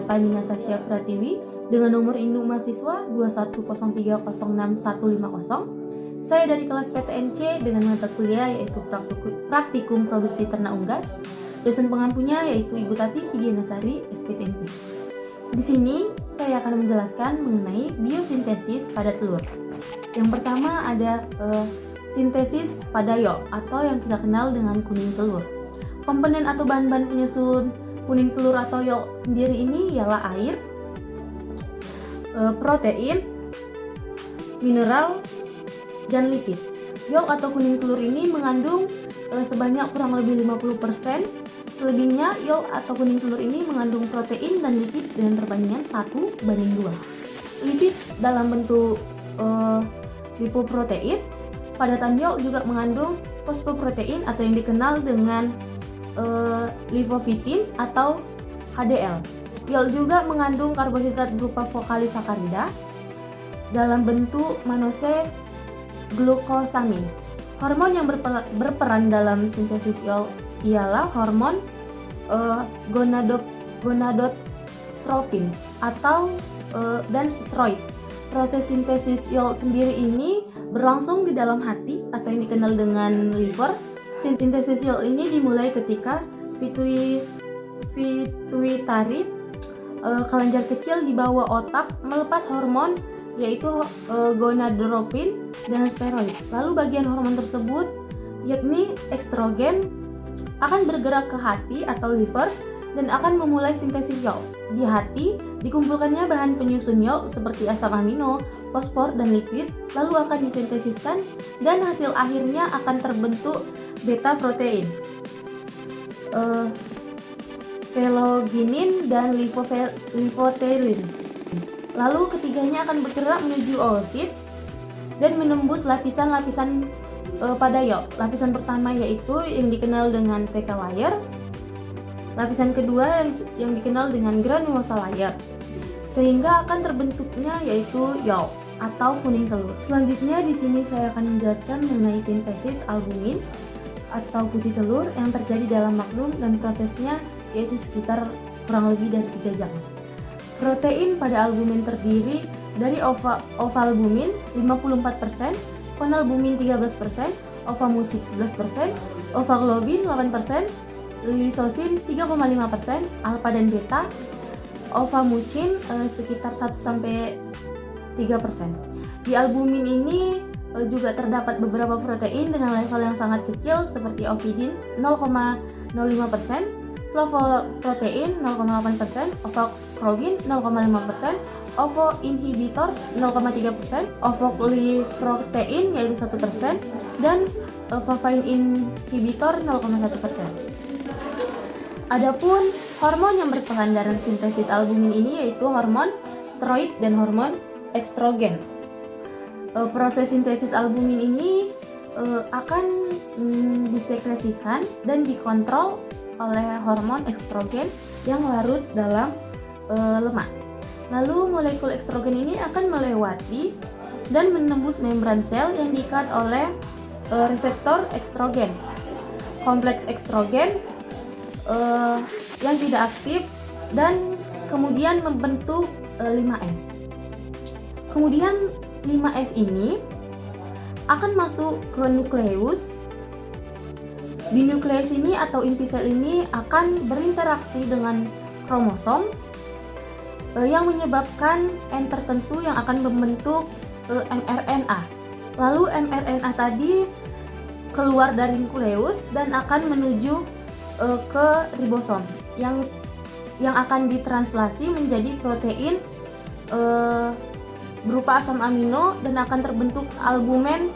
Pani Natasha Pratiwi dengan nomor induk mahasiswa 210306150. Saya dari kelas PTNC dengan mata kuliah yaitu Praktikum Produksi Ternak Unggas. Dosen pengampunya yaitu Ibu Tati Pidianasari, SPTMP. Di sini saya akan menjelaskan mengenai biosintesis pada telur. Yang pertama ada sintesis pada yolk atau yang kita kenal dengan kuning telur. Komponen atau bahan-bahan penyusun kuning telur atau yolk sendiri ini ialah air, protein, mineral, dan lipid. Yolk atau kuning telur ini mengandung sebanyak kurang lebih 50%. Selebihnya yolk atau kuning telur ini mengandung protein dan lipid dengan perbandingan 1:2. Lipid dalam bentuk lipoprotein. Padatan yolk juga mengandung fosfoprotein atau yang dikenal dengan lipofitin atau HDL. Yolk juga mengandung karbohidrat berupa vokalisakarida dalam bentuk manose glukosamin. Hormon yang berperan dalam sintesis yolk ialah hormon gonadotropin atau dan steroid. Proses sintesis yolk sendiri ini berlangsung di dalam hati atau yang dikenal dengan liver. Sintesis yolk ini dimulai ketika pituitari kelenjar kecil di bawah otak melepas hormon yaitu gonadotropin dan steroid. Lalu bagian hormon tersebut yakni estrogen akan bergerak ke hati atau liver dan akan memulai sintesis yolk. Di hati dikumpulkannya bahan penyusun yolk seperti asam amino, fosfor, dan lipid, lalu akan disintesiskan dan hasil akhirnya akan terbentuk beta protein, veloginin, dan lipoteirin. Lalu ketiganya akan bergerak menuju oosit dan menembus lapisan-lapisan pada yolk. Lapisan pertama yaitu yang dikenal dengan TK layer. Lapisan kedua yang dikenal dengan granulosa layer. Sehingga akan terbentuknya yaitu yolk atau kuning telur. Selanjutnya di sini saya akan menjelaskan mengenai sintesis albumin atau putih telur yang terjadi dalam magnum dan prosesnya yaitu sekitar kurang lebih dari 3 jam. Protein pada albumin terdiri dari ovalbumin 54%, konalbumin 13%, ovamucin 11%, ovaglobin 8%, lisosin 3,5%, alfa dan beta, ovamucin sekitar 1-3%. Di albumin ini juga terdapat beberapa protein dengan level yang sangat kecil seperti ovidin 0,05%, flavoprotein 0,8%, ovakrobin 0,5%, ovoinhibitor 0,3%, ovoliprotein yaitu 1%, dan papain inhibitor 0,1%. Adapun hormon yang berperan dalam sintesis albumin ini yaitu hormon steroid dan hormon estrogen. Proses sintesis albumin ini akan disekresikan dan dikontrol oleh hormon estrogen yang larut dalam lemak. Lalu molekul estrogen ini akan melewati dan menembus membran sel yang diikat oleh reseptor estrogen. Kompleks estrogen yang tidak aktif dan kemudian membentuk 5S. Kemudian 5S ini akan masuk ke nukleus. Di nukleus ini atau inti sel ini akan berinteraksi dengan kromosom yang menyebabkan N tertentu yang akan membentuk mRNA. Lalu mRNA tadi keluar dari nukleus dan akan menuju ke ribosom yang akan ditranslasi menjadi protein berupa asam amino dan akan terbentuk albumen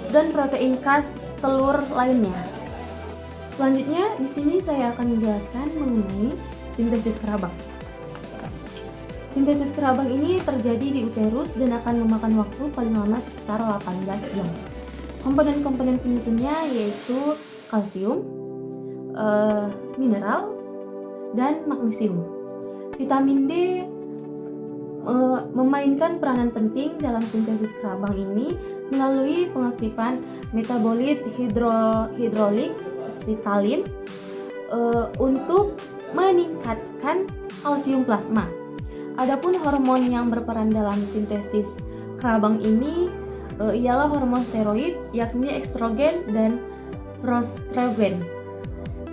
dan protein khas telur lainnya. Selanjutnya di sini saya akan menjelaskan mengenai sintesis kerabang. Sintesis kerabang ini terjadi di uterus dan akan memakan waktu paling lama sekitar 18 jam. Komponen-komponen penyusunnya yaitu kalsium, mineral, dan magnesium. Vitamin D memainkan peranan penting dalam sintesis kerabang ini melalui pengaktifan metabolit hidrolik sitalin untuk meningkatkan kalsium plasma. Adapun hormon yang berperan dalam sintesis kerabang ini ialah hormon steroid, yakni estrogen dan prostrogen.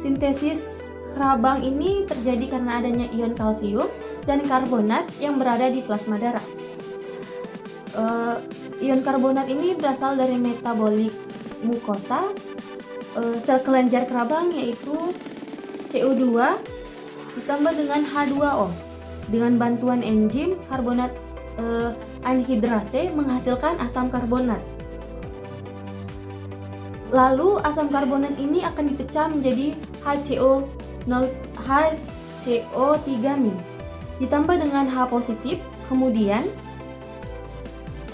Sintesis kerabang ini terjadi karena adanya ion kalsium dan karbonat yang berada di plasma darah. Ion karbonat ini berasal dari metabolik mukosa sel kelenjar kerabang, yaitu CO2 ditambah dengan H2O. Dengan bantuan enzim karbonat anhidrase menghasilkan asam karbonat. Lalu asam karbonat ini akan dipecah menjadi HCO3- ditambah dengan H positif, kemudian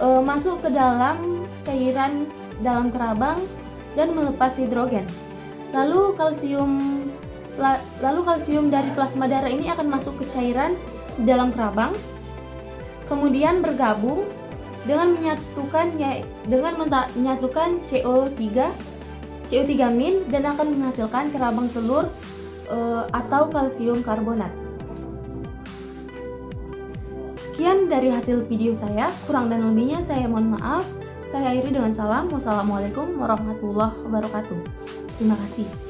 masuk ke dalam cairan dalam kerabang dan melepas hidrogen. Lalu kalsium dari plasma darah ini akan masuk ke cairan di dalam kerabang, kemudian bergabung dengan menyatukan CO3- dan akan menghasilkan kerabang telur atau kalsium karbonat. Sekian dari hasil video saya, kurang dan lebihnya saya mohon maaf. Saya akhiri dengan salam. Wassalamualaikum warahmatullahi wabarakatuh. Terima kasih.